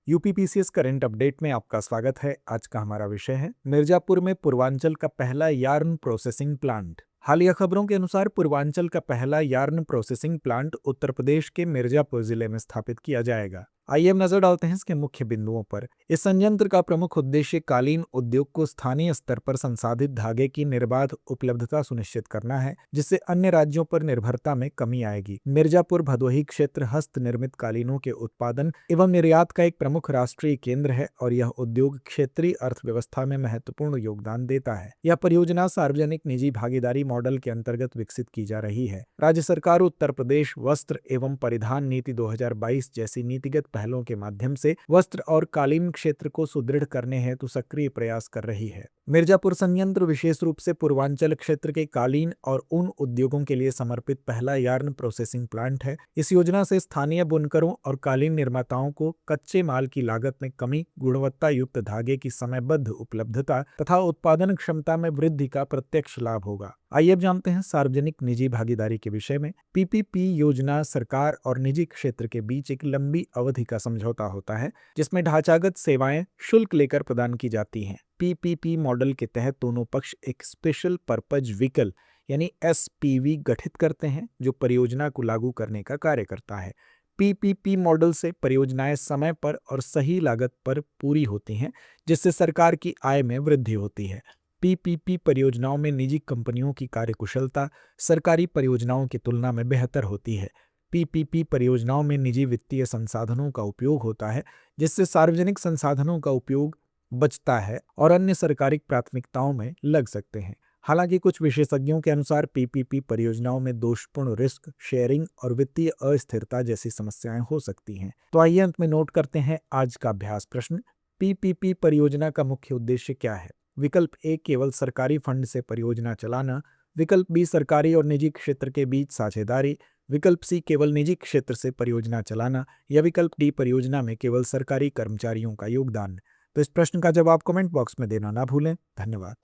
UPPCS current update में आपका स्वागत है। आज का हमारा विषय है मिर्जापुर में पूर्वांचल का पहला यार्न प्रोसेसिंग प्लांट। हालिया खबरों के अनुसार पूर्वांचल का पहला yarn processing plant Uttar Pradesh के मिर्जापुर जिले में स्थापित किया जाएगा। आइए अब नजर डालते हैं इसके मुख्य बिंदुओं पर। इस संयंत्र का प्रमुख उद्देश्य कालीन उद्योग को स्थानीय स्तर पर संसाधित धागे की निर्बाध उपलब्धता सुनिश्चित करना है, जिससे अन्य राज्यों पर निर्भरता में कमी आएगी। मिर्जापुर भदोही क्षेत्र हस्त निर्मित कालीनों के उत्पादन एवं निर्यात का एक प्रमुख राष्ट्रीय केंद्र है और यह उद्योग क्षेत्रीय अर्थव्यवस्था में महत्वपूर्ण योगदान देता है। यह परियोजना सार्वजनिक निजी भागीदारी मॉडल के अंतर्गत विकसित की जा रही है। राज्य सरकार उत्तर प्रदेश वस्त्र एवं परिधान नीति 2022 जैसी नीतिगत पहलों के माध्यम से वस्त्र और कालीन क्षेत्र को सुदृढ़ करने हेतु सक्रिय प्रयास कर रही है। मिर्जापुर संयंत्र विशेष रूप से पूर्वांचल क्षेत्र के कालीन और ऊन उद्योगों के लिए समर्पित पहला यार्न प्रोसेसिंग प्लांट है। इस योजना से स्थानीय बुनकरों और कालीन निर्माताओं को कच्चे माल की लागत में कमी, गुणवत्ता युक्त धागे की समयबद्ध उपलब्धता तथा उत्पादन क्षमता में वृद्धि का प्रत्यक्ष लाभ होगा। आइए अब जानते हैं सार्वजनिक निजी भागीदारी के विषय में। पीपीपी योजना सरकार और निजी क्षेत्र के बीच एक लंबी अवधि का समझौता होता है, जिसमें ढांचागत सेवाएं शुल्क लेकर प्रदान की जाती हैं। पीपीपी मॉडल के तहत दोनों पक्ष एक स्पेशल पर्पज व्हीकल यानी एसपीवी गठित करते हैं, जो परियोजना को लागू करने का कार्य करता है। पीपीपी मॉडल से परियोजनाएं समय पर और सही लागत पर पूरी होती हैं, जिससे सरकार की आय में वृद्धि होती है। पीपीपी परियोजनाओं में निजी कंपनियों की कार्यकुशलता सरकारी परियोजनाओं की तुलना में बेहतर होती है। पीपीपी परियोजनाओं में निजी वित्तीय संसाधनों का उपयोग होता है, जिससे सार्वजनिक संसाधनों का उपयोग बचता है और अन्य सरकारी प्राथमिकताओं में लग सकते हैं। हालांकि कुछ विशेषज्ञों के अनुसार पीपीपी परियोजनाओं में दोषपूर्ण रिस्क शेयरिंग और वित्तीय अस्थिरता जैसी समस्याएं हो सकती हैं। तो आइए अंत में नोट करते हैं आज का अभ्यास प्रश्न। पीपीपी परियोजना का मुख्य उद्देश्य क्या है? विकल्प ए केवल सरकारी फंड से परियोजना चलाना, विकल्प बी सरकारी और निजी क्षेत्र के बीच साझेदारी, विकल्प सी केवल निजी क्षेत्र से परियोजना चलाना या विकल्प डी परियोजना में केवल सरकारी कर्मचारियों का योगदान। तो इस प्रश्न का जवाब कमेंट बॉक्स में देना ना भूलें। धन्यवाद।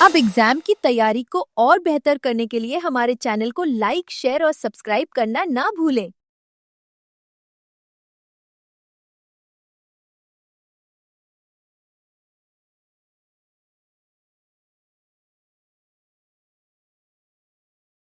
अब एग्जाम की तैयारी को और बेहतर करने के लिए हमारे चैनल को लाइक, शेयर और सब्सक्राइब करना ना भूलें।